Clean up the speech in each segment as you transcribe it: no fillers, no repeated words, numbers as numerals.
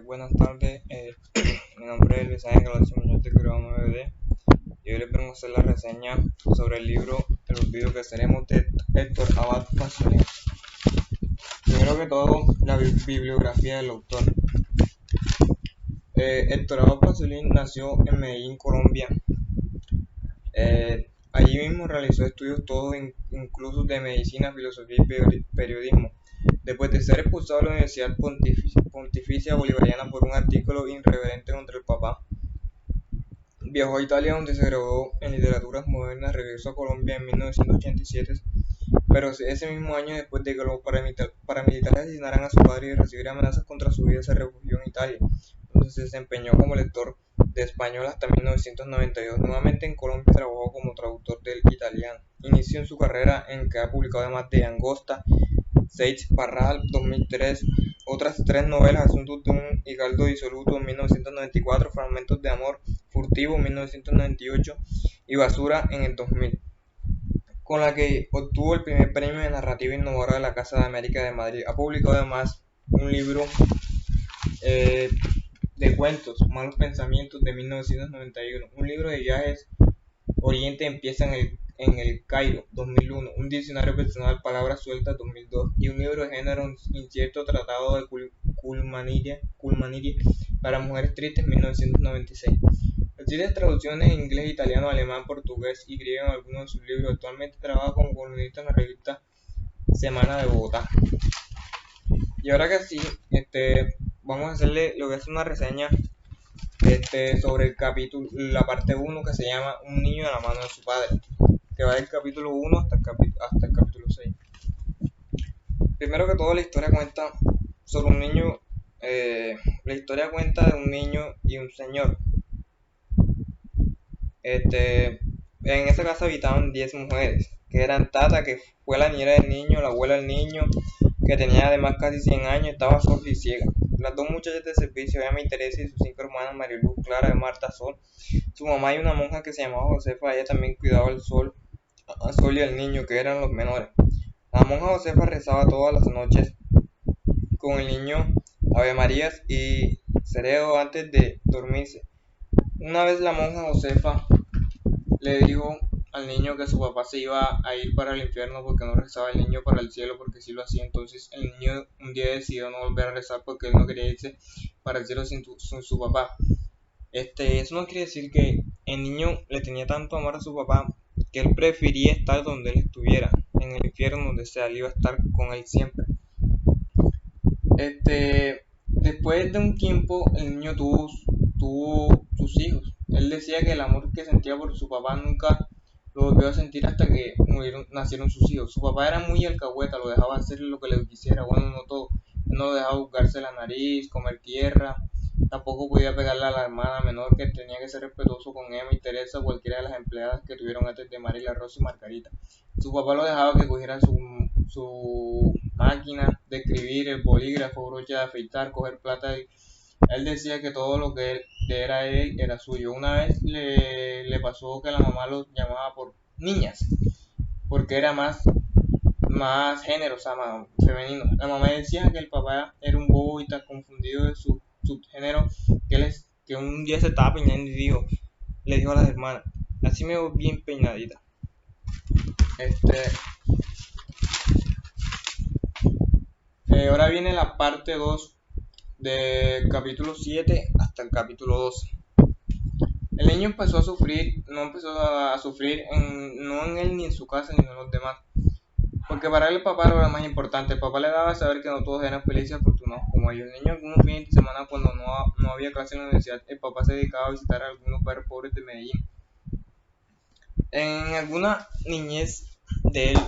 Buenas tardes, mi nombre es Luis Ángel Alonso Muñoz del grado 9D y hoy les vengo a hacer la reseña sobre el libro El olvido que seremos de Héctor Abad Pasolini. Primero que todo, la bibliografía del autor. Héctor Abad Pasolini nació en Medellín, Colombia. Allí mismo realizó estudios todos incluso de medicina, filosofía y periodismo. Después de ser expulsado de la Universidad Pontificia Bolivariana por un artículo irreverente contra el Papa, viajó a Italia donde se graduó en literaturas modernas, regresó a Colombia en 1987, pero ese mismo año, después de que los paramilitares asesinaran a su padre y recibir amenazas contra su vida, se refugió en Italia, donde se desempeñó como lector de español hasta 1992. Nuevamente en Colombia trabajó como traductor del italiano. Inició en su carrera en que ha publicado además de Angosta, Seix Parral, 2003, otras tres novelas, Asuntos de un Hidalgo disoluto, 1994, Fragmentos de amor furtivo, 1998 y Basura en el 2000, con la que obtuvo el primer premio de narrativa innovadora de la Casa de América de Madrid. Ha publicado además un libro de cuentos, Malos Pensamientos, de 1991, un libro de viajes, Oriente empieza en el Cairo, 2001, un diccionario personal, Palabras sueltas, 2002, y un libro de género incierto, Tratado de Culmaniria para mujeres tristes, 1996. Existen traducciones en inglés, italiano, alemán, portugués y griego en algunos de sus libros. Actualmente trabaja como columnista en la revista Semana de Bogotá. Y ahora que sí, vamos a hacerle lo que es una reseña sobre el capítulo, la parte 1, que se llama Un niño de la mano de su padre, que va del capítulo 1 hasta el capítulo 6. Primero que todo, la historia cuenta sobre un niño, la historia cuenta de un niño y un señor. En esa casa habitaban 10 mujeres, que eran Tata, que fue la niñera del niño, la abuela del niño, que tenía además casi 100 años, estaba sorda y ciega. Las dos muchachas de servicio, Emma y Teresa, y sus 5 hermanas, Mariluz, Clara, Marta, Sol, su mamá y una monja que se llamaba Josefa. Ella también cuidaba al Sol y al niño, que eran los menores. La monja Josefa rezaba todas las noches con el niño Ave Marías y Ceredo antes de dormirse. Una vez la monja Josefa le dijo al niño que su papá se iba a ir para el infierno porque no rezaba el niño para el cielo, porque sí lo hacía. Entonces el niño un día decidió no volver a rezar porque él no quería irse para el cielo sin su papá. Eso no quiere decir que el niño le tenía tanto amor a su papá que él prefería estar donde él estuviera, en el infierno, donde sea, él iba a estar con él siempre. Después de un tiempo el niño tuvo sus hijos. Él decía que el amor que sentía por su papá nunca lo volvió a sentir hasta que nacieron sus hijos. Su papá era muy alcahueta, lo dejaba hacer lo que le quisiera, bueno, no todo. No lo dejaba buscarse la nariz, comer tierra, tampoco podía pegarle a la hermana menor, que tenía que ser respetuoso con Emma y Teresa, cualquiera de las empleadas que tuvieron antes de María, Rosa y Margarita. Su papá lo dejaba que cogiera su máquina de escribir, el bolígrafo, brocha de afeitar, coger plata. Él decía que todo lo que era él era suyo. Una vez le pasó que la mamá lo llamaba por niñas, porque era más género, o sea, más femenino. La mamá decía que el papá era un bobo y tan confundido de su género que un día se estaba peinando y le dijo a las hermanas: así me veo bien peinadita. Ahora viene la parte 2 del capítulo 7 hasta el capítulo 12. El niño empezó a sufrir, no en él ni en su casa ni en los demás, porque para él el papá era lo más importante. El papá le daba a saber que no todos eran felices y afortunados como ellos. El niño, algunos fines de semana, cuando no había clase en la universidad, el papá se dedicaba a visitar a algunos barrios pobres de Medellín. En alguna niñez de él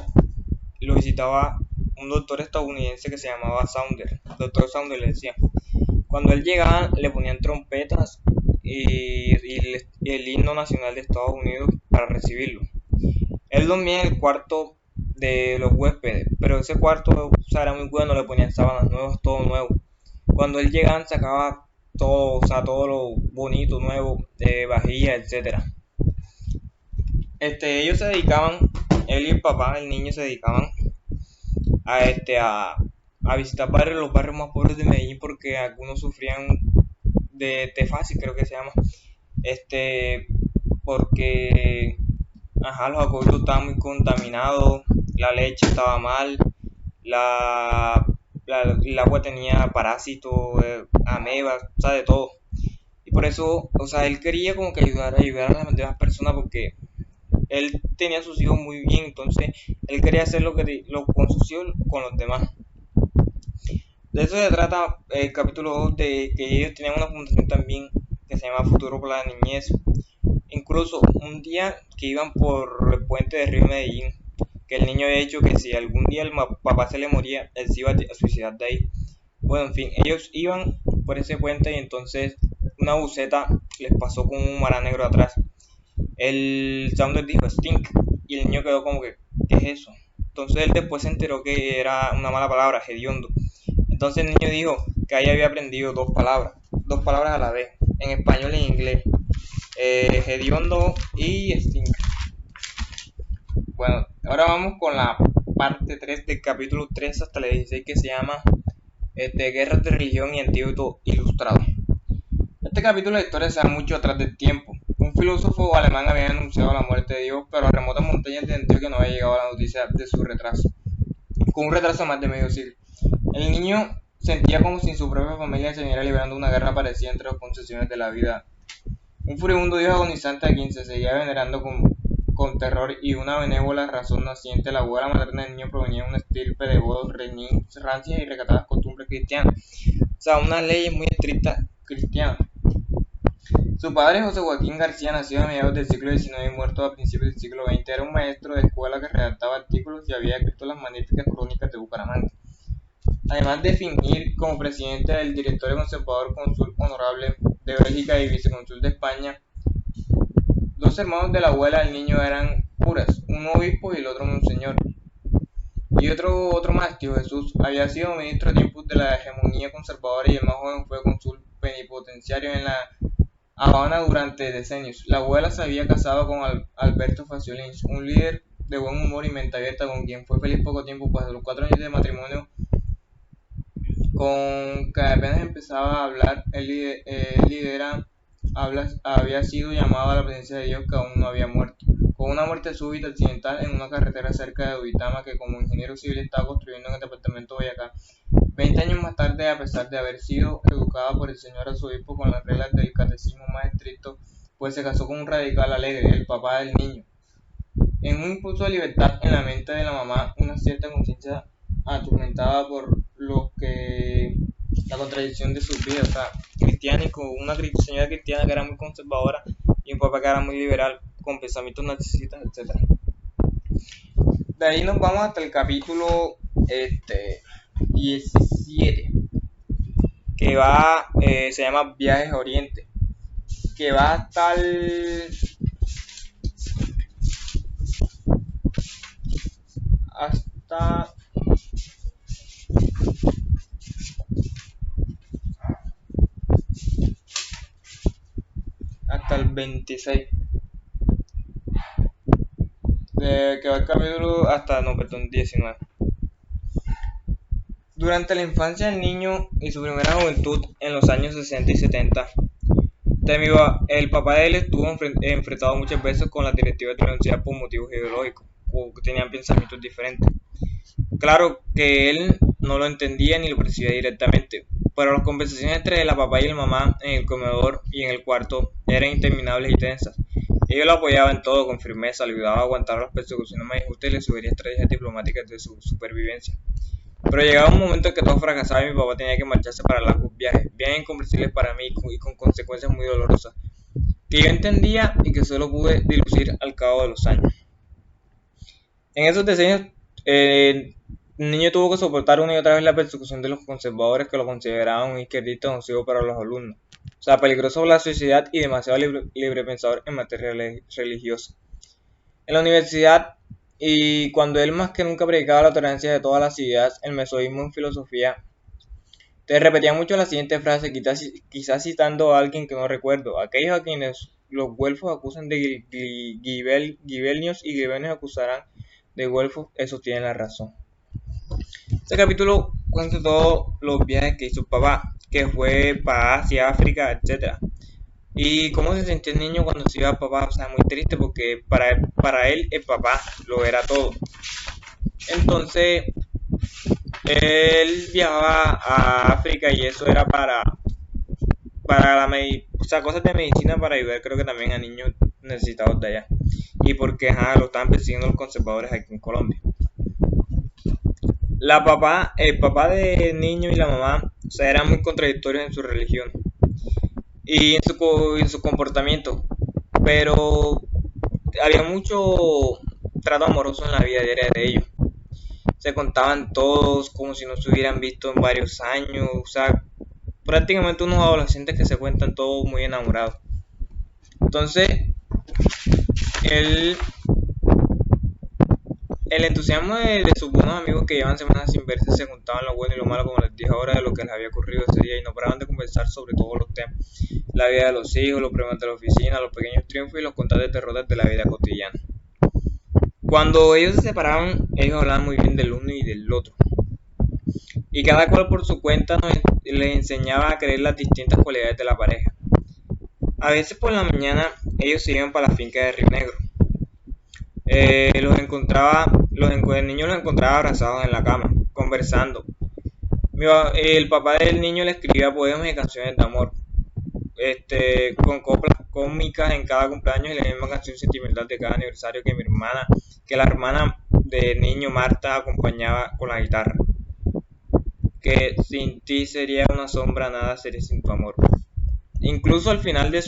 lo visitaba un doctor estadounidense que se llamaba Saunders. Doctor Saunders le decía. Cuando él llegaba le ponían trompetas y el himno nacional de Estados Unidos para recibirlo. Él dormía en el cuarto de los huéspedes, pero ese cuarto, o sea, era muy bueno, le ponían sábanas nuevas, todo nuevo. Cuando él llegaba sacaba todo, o sea, todo lo bonito, nuevo, de vajilla, etcétera. Ellos se dedicaban, él y el papá, el niño se dedicaban a a visitar los barrios más pobres de Medellín porque algunos sufrían de tefasis, creo que se llama, porque los acueductos estaban muy contaminados, la leche estaba mal, el agua tenía parásitos, amebas, o sea, de todo. Y por eso, o sea, él quería como que ayudar a las demás personas porque él tenía a sus hijos muy bien, entonces él quería hacer lo con sus hijos con los demás. De eso se trata el capítulo 2, de que ellos tenían una fundación también que se llama Futuro por la Niñez. Incluso un día que iban por el puente de Río Medellín, que el niño había dicho que si algún día el papá se le moría, él se iba a suicidar de ahí. Bueno, en fin, ellos iban por ese puente y entonces una buceta les pasó con un mar negro atrás. El sounder dijo stink y el niño quedó como que, ¿qué es eso? Entonces él después se enteró que era una mala palabra, hediondo. Entonces el niño dijo que ahí había aprendido dos palabras a la vez, en español y en inglés, hediondo y stink. Bueno, ahora vamos con la parte 3 del capítulo 3 hasta el 16 que se llama Guerras de religión y antídoto ilustrado. Este capítulo de historia se da mucho atrás del tiempo. Un filósofo alemán había anunciado la muerte de Dios, pero a remotas montañas de Antioquia no había llegado la noticia de su retraso, con un retraso de más de medio siglo. El niño sentía como si su propia familia se viniera librando una guerra parecida entre las concesiones de la vida. Un furibundo dios agonizante a quien se seguía venerando con terror y una benévola razón naciente. La abuela materna del niño provenía de una estirpe de godos rancias y recatadas costumbres cristianas. O sea, unas leyes muy estrictas cristianas. Su padre, José Joaquín García, nacido a mediados del siglo XIX y muerto a principios del siglo XX, era un maestro de escuela que redactaba artículos y había escrito las magníficas crónicas de Bucaramanga. Además de fingir como presidente del directorio conservador, cónsul honorable de Bélgica y vicecónsul de España, dos hermanos de la abuela del niño eran curas, uno obispo y el otro monseñor. Y otro más, tío Jesús, había sido ministro a tiempos de la hegemonía conservadora y el más joven fue cónsul plenipotenciario en la Habana durante decenios. La abuela se había casado con Alberto Faciolins, un líder de buen humor y mente abierta con quien fue feliz poco tiempo, pues a los 4 años de matrimonio con que apenas empezaba a hablar, había sido llamado a la presencia de Dios que aún no había muerto. Con una muerte súbita accidental en una carretera cerca de Duitama que como ingeniero civil estaba construyendo en el departamento de Boyacá. 20 años más tarde, a pesar de haber sido educada por el señor arzobispo con las reglas del catecismo más estricto, pues se casó con un radical alegre, el papá del niño. En un impulso de libertad en la mente de la mamá, una cierta conciencia atormentada por lo que la contradicción de sus vidas, o sea, cristiana y con una señora cristiana que era muy conservadora y un papá que era muy liberal, con pensamientos narcisistas, etc. De ahí nos vamos hasta el capítulo 17, que se llama Viajes a Oriente, que va hasta el 26, que va el capítulo hasta, 19. Durante la infancia del niño y su primera juventud en los años 60 y 70, el papá de él estuvo enfrentado muchas veces con las directivas de la universidad por motivos ideológicos, o que tenían pensamientos diferentes. Claro que él no lo entendía ni lo percibía directamente, pero las conversaciones entre la papá y la mamá en el comedor y en el cuarto eran interminables y tensas. Ellos lo apoyaban en todo con firmeza, le ayudaba a aguantar las persecuciones más injustas y le sugería estrategias diplomáticas de su supervivencia. Pero llegaba un momento en que todo fracasaba y mi papá tenía que marcharse para largos viajes, bien incomprensibles para mí y con consecuencias muy dolorosas, que yo entendía y que solo pude dilucir al cabo de los años. En esos decenios, el niño tuvo que soportar una y otra vez la persecución de los conservadores que lo consideraban un izquierdista nocivo para los alumnos, o sea, peligroso para la sociedad y demasiado librepensador en materia religiosa. En la universidad, y cuando él más que nunca predicaba la tolerancia de todas las ideas, el mesoísmo en filosofía, te repetía mucho la siguiente frase, quizás citando a alguien que no recuerdo: aquellos a quienes los güelfos acusan de gibelnios y gibelnios acusarán de güelfos, esos tienen la razón. Este capítulo cuenta todos los viajes que hizo papá, que fue para Asia, África, etcétera. Y cómo se sentía el niño cuando se iba a papá, o sea, muy triste porque para él el papá lo era todo. Entonces, él viajaba a África y eso era para o sea, cosas de medicina para ayudar creo que también a niños necesitados de allá. Y porque lo estaban persiguiendo los conservadores aquí en Colombia. El papá del niño y la mamá, o sea, eran muy contradictorios en su religión y en su comportamiento, pero había mucho trato amoroso en la vida diaria de ellos. Se contaban todos como si no se hubieran visto en varios años, o sea, prácticamente unos adolescentes que se cuentan todos muy enamorados. Entonces, él, el entusiasmo de sus buenos amigos que llevan semanas sin verse se juntaban lo bueno y lo malo, como les dije ahora, de lo que les había ocurrido ese día y no paraban de conversar sobre todos los temas. La vida de los hijos, los problemas de la oficina, los pequeños triunfos y los constantes derrotas de la vida cotidiana. Cuando ellos se separaban, ellos hablaban muy bien del uno y del otro. Y cada cual por su cuenta les enseñaba a creer las distintas cualidades de la pareja. A veces por la mañana ellos se iban para la finca de Río Negro. El niño los encontraba abrazados en la cama, conversando. El papá del niño le escribía poemas y canciones de amor, con coplas cómicas en cada cumpleaños y la misma canción sentimental de cada aniversario que la hermana del niño Marta acompañaba con la guitarra. Que sin ti sería una sombra, nada sería sin tu amor. Incluso al final de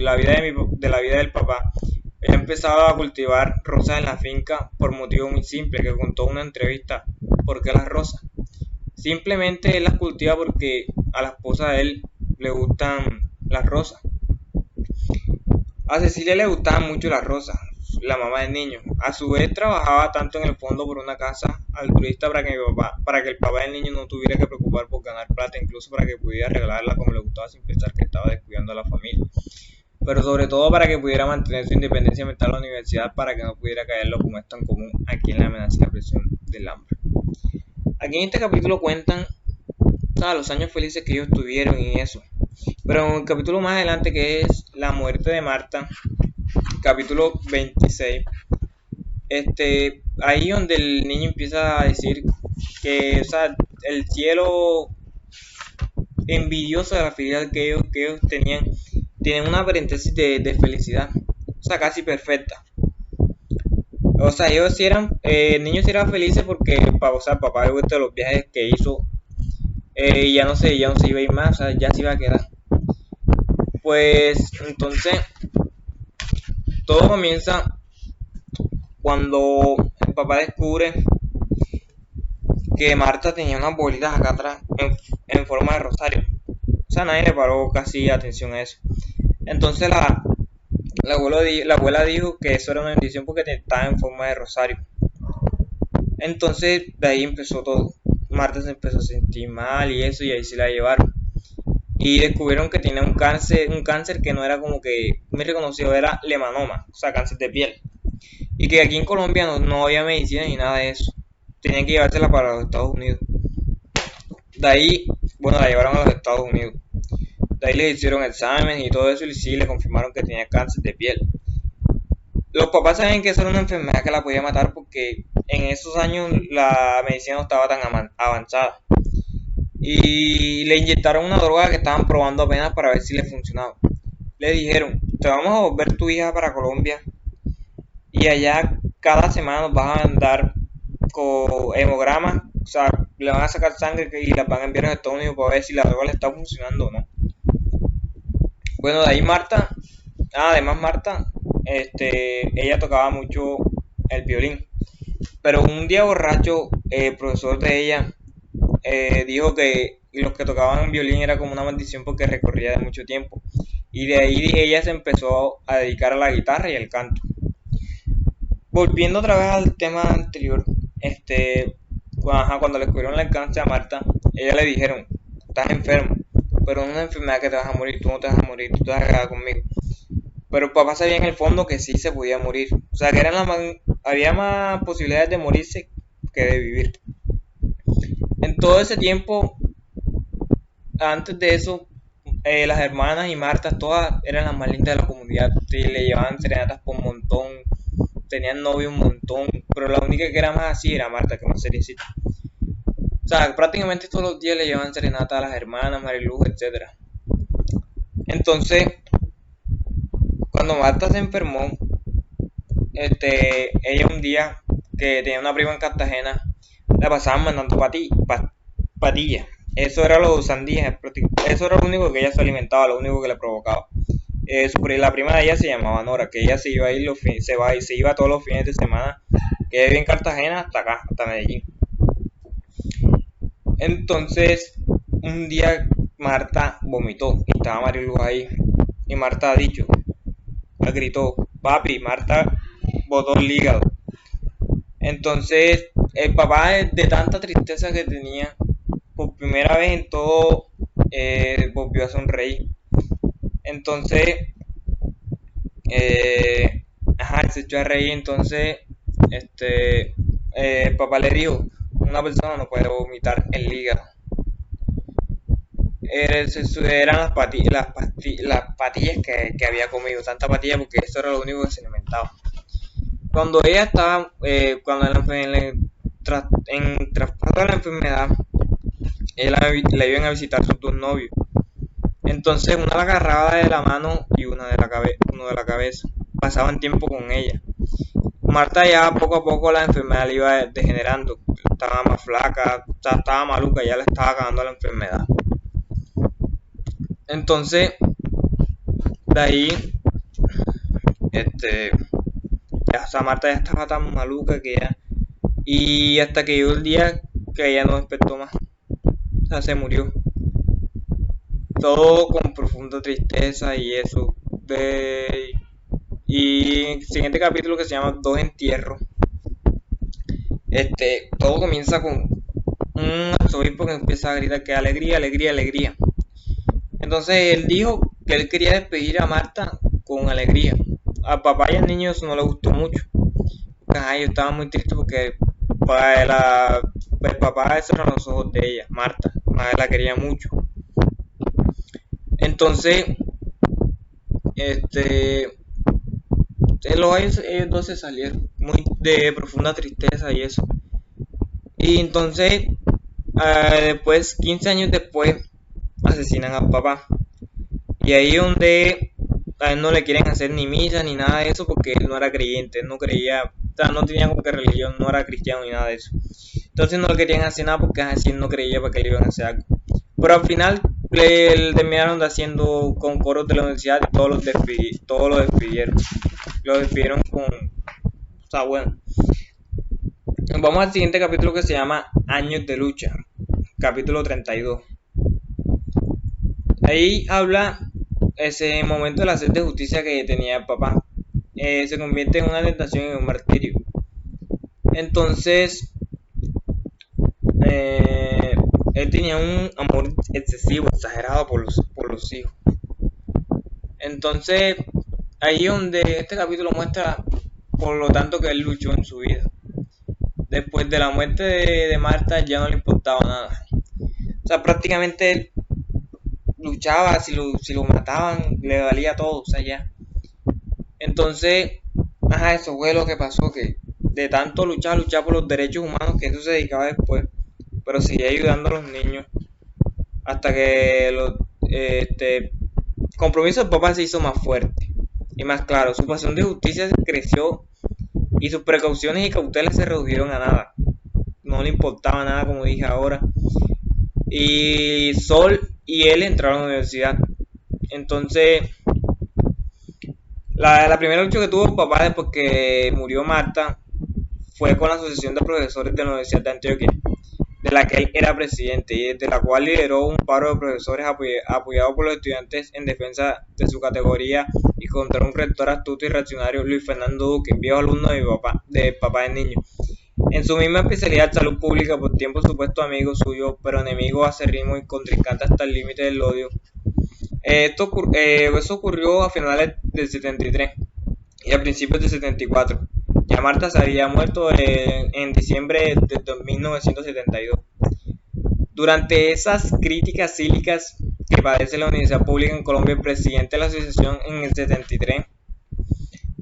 la vida del papá, él empezaba a cultivar rosas en la finca por motivo muy simple, que contó en una entrevista. ¿Por qué las rosas? Simplemente él las cultiva porque a la esposa de él le gustan las rosas. A Cecilia le gustaban mucho las rosas, la mamá del niño. A su vez trabajaba tanto en el fondo por una casa altruista para que el papá del niño no tuviera que preocupar por ganar plata, incluso para que pudiera regalarla como le gustaba sin pensar que estaba descuidando a la familia. Pero sobre todo para que pudiera mantener su independencia mental en la universidad, para que no pudiera caerlo como es tan común aquí en la amenaza y la presión del hambre. Aquí en este capítulo cuentan los años felices que ellos tuvieron y eso. Pero en el capítulo más adelante, que es la muerte de Marta, capítulo 26, ahí donde el niño empieza a decir que, o sea, el cielo envidioso de la felicidad que ellos tenían, tienen una paréntesis de felicidad, o sea, casi perfecta. O sea, ellos sí eran, el niño sí era feliz porque, o sea, papá de vuelta de los viajes que hizo, ya no se iba a ir más, o sea, ya se iba a quedar. Pues entonces todo comienza cuando el papá descubre que Marta tenía unas bolitas acá atrás en forma de rosario. O sea, nadie le paró casi atención a eso. Entonces la abuela dijo que eso era una bendición porque estaba en forma de rosario. Entonces de ahí empezó todo. Marta se empezó a sentir mal y eso, y ahí se la llevaron. Y descubrieron que tenía un cáncer que no era como que muy reconocido, era melanoma, o sea, cáncer de piel. Y que aquí en Colombia no había medicina ni nada de eso. Tenían que llevársela para los Estados Unidos. De ahí, bueno, la llevaron a los Estados Unidos. De ahí le hicieron exámenes y todo eso y sí le confirmaron que tenía cáncer de piel. Los papás saben que eso era una enfermedad que la podía matar porque en esos años la medicina no estaba tan avanzada. Y le inyectaron una droga que estaban probando apenas para ver si le funcionaba. Le dijeron, te vamos a volver tu hija para Colombia y allá cada semana nos vas a mandar con hemogramas, o sea, le van a sacar sangre y la van a enviar a Estados Unidos para ver si la droga le está funcionando o no. Bueno, de ahí además Marta, ella tocaba mucho el violín, pero un día borracho, el profesor de ella dijo que los que tocaban violín era como una maldición porque recorría de mucho tiempo. Y de ahí ella se empezó a dedicar a la guitarra y al canto. Volviendo otra vez al tema anterior, cuando le descubrieron el cáncer a Marta, ella le dijeron, estás enfermo, pero no es una enfermedad que te vas a morir, tú no te vas a morir, tú te vas a quedar conmigo. Pero el papá sabía en el fondo que sí se podía morir, o sea que había más posibilidades de morirse que de vivir. En todo ese tiempo, antes de eso, las hermanas y Marta, todas eran las más lindas de la comunidad. Sí, le llevaban serenatas por un montón, tenían novio un montón, pero la única que era más así era Marta, que más seriecita. O sea, prácticamente todos los días le llevaban serenata a las hermanas, Mariluz, etcétera. Entonces, cuando Marta se enfermó, ella un día que tenía una prima en Cartagena, la pasaban mandando patillas. Eso era los sandías, eso era lo único que ella se alimentaba, lo único que le provocaba. La prima de ella se llamaba Nora, que ella se iba a ir se iba todos los fines de semana, que vive en Cartagena hasta acá, hasta Medellín. Entonces, un día Marta vomitó y estaba Mariluz ahí. Y Marta gritó, papi, Marta botó el hígado. Entonces, el papá, de tanta tristeza que tenía, por primera vez en todo, volvió a sonreír. Entonces, se echó a reír. Entonces, el papá le dijo, una persona no puede vomitar el hígado. Eran las patillas que había comido, tanta patilla porque eso era lo único que se alimentaba. Cuando ella estaba, cuando en traspaso de la enfermedad, la iban a visitar sus dos novios. Entonces una la agarraba de la mano y uno de la cabeza. Pasaban tiempo con ella. Marta ya poco a poco la enfermedad le iba degenerando. Estaba más flaca, estaba maluca, ya le estaba acabando la enfermedad. Entonces, de ahí, Marta ya estaba tan maluca que ya... Y hasta que llegó el día que ella no despertó más. O sea, se murió. Todo con profunda tristeza y eso. Y el siguiente capítulo, que se llama Dos entierros, todo comienza con un arzobispo que empieza a gritar que alegría, alegría, alegría. Entonces él dijo que él quería despedir a Marta con alegría. Al papá y al niño eso no le gustó mucho. Ellos estaban muy tristes porque el papá cerró los ojos de ella, Marta. Madre la quería mucho. Entonces, ellos dos se salieron muy de profunda tristeza y eso. Y entonces, después, 15 años después, asesinan al papá. Y ahí donde a él no le quieren hacer ni misa ni nada de eso porque él no era creyente, él no creía, o sea, no tenía como que religión, no era cristiano ni nada de eso. Entonces no le querían hacer nada porque así él no creía para que le iban a hacer algo. Pero al final le terminaron haciendo con coros de la universidad y todos lo despidieron. Lo despidieron con... O sea, bueno. Vamos al siguiente capítulo, que se llama Años de Lucha. Capítulo 32. Ahí habla ese momento de la sed de justicia que tenía el papá. Se convierte en una tentación y en un martirio. Entonces, él tenía un amor excesivo, exagerado por los hijos. Entonces, ahí donde este capítulo muestra, por lo tanto, que él luchó en su vida. Después de la muerte de Marta ya no le importaba nada. O sea, prácticamente él luchaba, si lo mataban, le valía todo, o sea, ya. Entonces, eso fue lo que pasó, que de tanto luchar por los derechos humanos, que eso se dedicaba después, pero seguía ayudando a los niños, hasta que el compromiso del papá se hizo más fuerte y más claro. Su pasión de justicia creció y sus precauciones y cautelas se redujeron a nada. No le importaba nada, como dije ahora. Y Sol y él entraron a la universidad. Entonces, la primera lucha que tuvo el papá después que murió Marta fue con la Asociación de Profesores de la Universidad de Antioquia, de la que él era presidente, y de la cual lideró un paro de profesores apoyado por los estudiantes en defensa de su categoría y contra un rector astuto y reaccionario, Luis Fernando Duque, viejo alumno de papá del niño. En su misma especialidad, salud pública, por tiempo supuesto amigo suyo, pero enemigo acérrimo y contrincante hasta el límite del odio. Eso ocurrió a finales del 73 y a principios del 74. Ya Marta se había muerto en diciembre de 1972. Durante esas críticas cínicas que padece la Universidad Pública en Colombia, el presidente de la asociación en el 73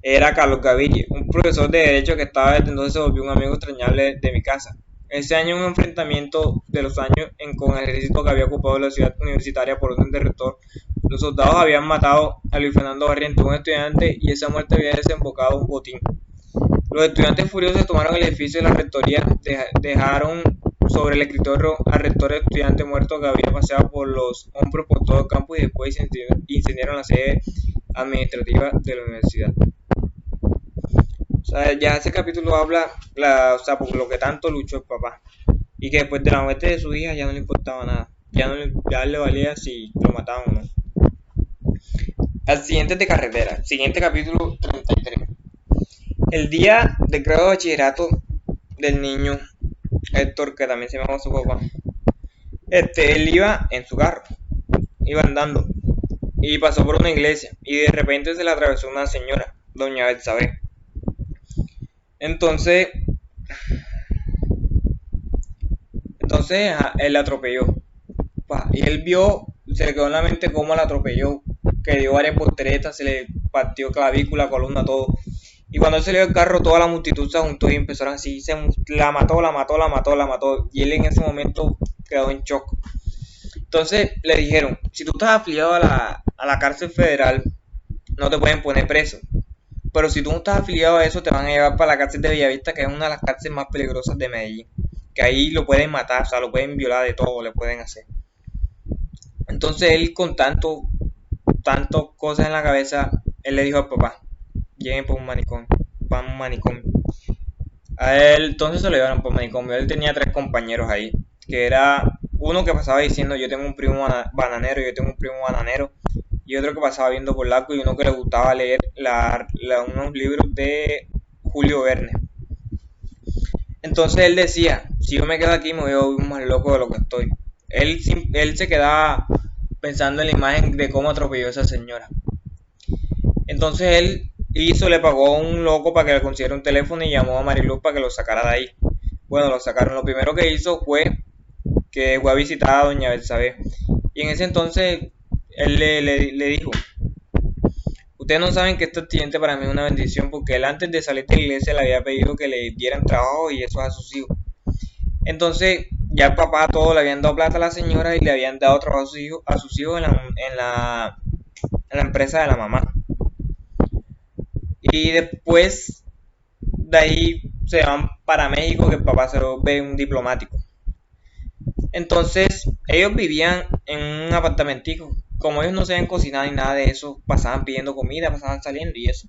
era Carlos Gaviria, un profesor de Derecho que estaba desde entonces se volvió un amigo extrañable de mi casa. Ese año, un enfrentamiento de los años con el ejército que había ocupado la ciudad universitaria por orden del rector. Los soldados habían matado a Luis Fernando Barrientos, un estudiante, y esa muerte había desembocado un botín. Los estudiantes furiosos tomaron el edificio de la rectoría, dejaron sobre el escritorio al rector estudiante muerto que había paseado por los hombros por todo el campus y después incendiaron la sede administrativa de la universidad. O sea, ya ese capítulo habla, por lo que tanto luchó el papá. Y que después de la muerte de su hija ya no le importaba nada. Ya le valía si lo mataban o no. Accidentes de carretera. Siguiente capítulo 33. El día del grado de bachillerato del niño Héctor, que también se llamaba su papá. Él iba en su carro. Iba andando. Y pasó por una iglesia. Y de repente se le atravesó una señora, doña Betsabé. Entonces él la atropelló. Y él vio, se le quedó en la mente cómo la atropelló, que dio varias volteretas, se le partió clavícula, columna, todo. Y cuando él salió del carro, toda la multitud se juntó y empezaron así, la mató. Y él en ese momento quedó en shock. Entonces le dijeron, si tú estás afiliado a la cárcel federal, no te pueden poner preso. Pero si tú no estás afiliado a eso, te van a llevar para la cárcel de Bellavista, que es una de las cárceles más peligrosas de Medellín. Que ahí lo pueden matar, o sea, lo pueden violar, de todo le pueden hacer. Entonces él con tantas cosas en la cabeza, él le dijo al papá, lleguen por un manicomio. A él entonces se lo llevaron por un manicomio. Él tenía 3 compañeros ahí, que era uno que pasaba diciendo yo tengo un primo bananero, y otro que pasaba viendo por largo, y uno que le gustaba leer unos libros de Julio Verne. Entonces él decía, si yo me quedo aquí me voy a volver más loco de lo que estoy. Él se quedaba pensando en la imagen de cómo atropelló a esa señora. Entonces él le pagó a un loco para que le consiguiera un teléfono y llamó a Mariluz para que lo sacara de ahí. Bueno, lo sacaron. Lo primero que hizo fue que fue a visitar a doña Betsabé. Y en ese entonces él le dijo, ustedes no saben que este accidente para mí es una bendición, porque él antes de salir de la iglesia le había pedido que le dieran trabajo y eso a sus hijos. Entonces ya el papá todo le habían dado plata a la señora y le habían dado trabajo a sus hijos en la empresa de la mamá. Y después de ahí se van para México, que el papá se ve un diplomático. Entonces ellos vivían en un apartamentico. Como ellos no sabían cocinar ni nada de eso, pasaban pidiendo comida, pasaban saliendo y eso.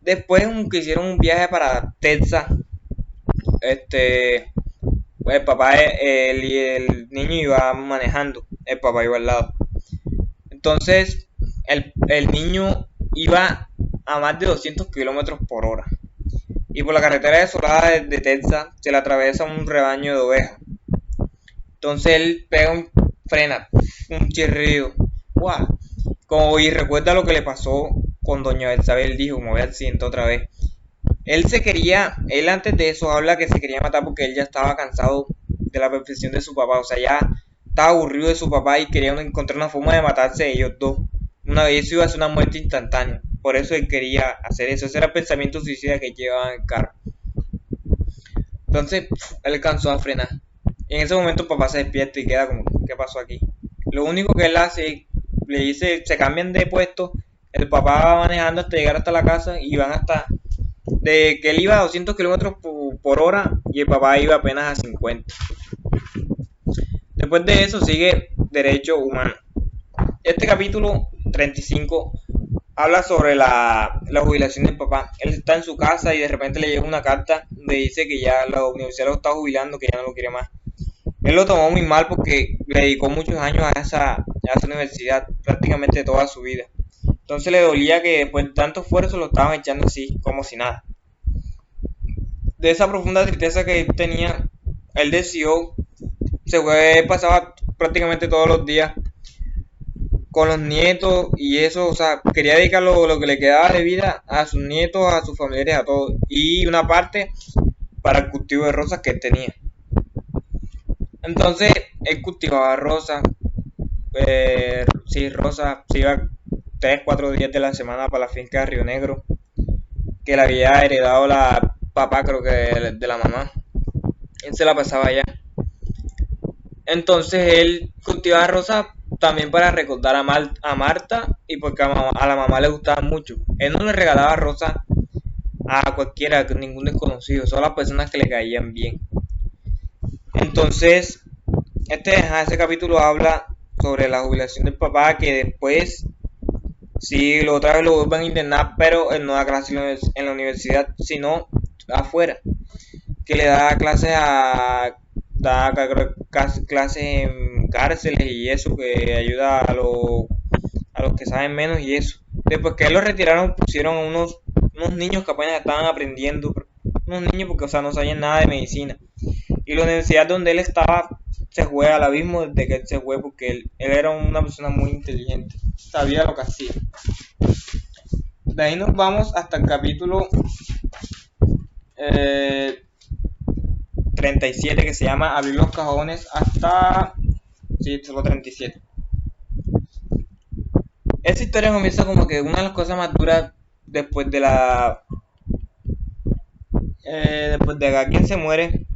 Después que hicieron un viaje para Texas, el papá y el niño iba manejando, el papá iba al lado. Entonces el niño iba a más de 200 kilómetros por hora. Y por la carretera desolada de Texas se le atraviesa un rebaño de ovejas. Entonces él frena, un chirrido. ¡Wow! Y recuerda lo que le pasó con doña Betsabé. Él dijo, me voy al accidente otra vez. Él antes de eso habla que se quería matar porque él ya estaba cansado de la perfección de su papá. O sea, ya estaba aburrido de su papá y quería encontrar una forma de matarse ellos dos. Una vez eso iba a ser una muerte instantánea. Por eso él quería hacer eso. Ese era el pensamiento suicida que llevaba en el carro. Entonces, él alcanzó a frenar. Y en ese momento el papá se despierta y queda como, ¿qué pasó aquí? Lo único que él hace, le dice, se cambian de puesto. El papá va manejando hasta llegar hasta la casa y van hasta... De que él iba a 200 kilómetros por hora y el papá iba apenas a 50. Después de eso sigue Derecho Humano. Este capítulo 35 habla sobre la jubilación del papá. Él está en su casa y de repente le llega una carta donde dice que ya la universidad lo está jubilando, que ya no lo quiere más. Él lo tomó muy mal porque le dedicó muchos años a esa universidad, prácticamente toda su vida. Entonces le dolía que después de tanto esfuerzo lo estaban echando así, como si nada. De esa profunda tristeza que él tenía, él decidió, pasaba prácticamente todos los días con los nietos y eso, o sea, quería dedicar lo que le quedaba de vida a sus nietos, a sus familiares, a todos. Y una parte para el cultivo de rosas que él tenía. Entonces él cultivaba rosas, sí, rosas, se iba 3, 4 días de la semana para la finca de Río Negro, que le había heredado la papá, creo que de la mamá. Él se la pasaba allá. Entonces él cultivaba rosas también para recordar a Marta y porque a la mamá le gustaba mucho. Él no le regalaba rosas a cualquiera, a ningún desconocido, solo a personas que le caían bien. Entonces, ese capítulo habla sobre la jubilación del papá, que después, sí, otra vez lo vuelven a internar, pero él no da clases en la universidad, sino afuera, que le da clases clases en cárceles y eso, que ayuda a los que saben menos y eso. Después que él lo retiraron, pusieron a unos niños que apenas estaban aprendiendo, unos niños porque, o sea, no sabían nada de medicina. Y la universidad donde él estaba se fue al abismo desde que él se fue, porque él era una persona muy inteligente, sabía lo que hacía. De ahí nos vamos hasta el capítulo eh, 37, que se llama Abrir los cajones, hasta... Sí, solo 37. Esta historia comienza como que una de las cosas más duras después de después de que alguien se muere,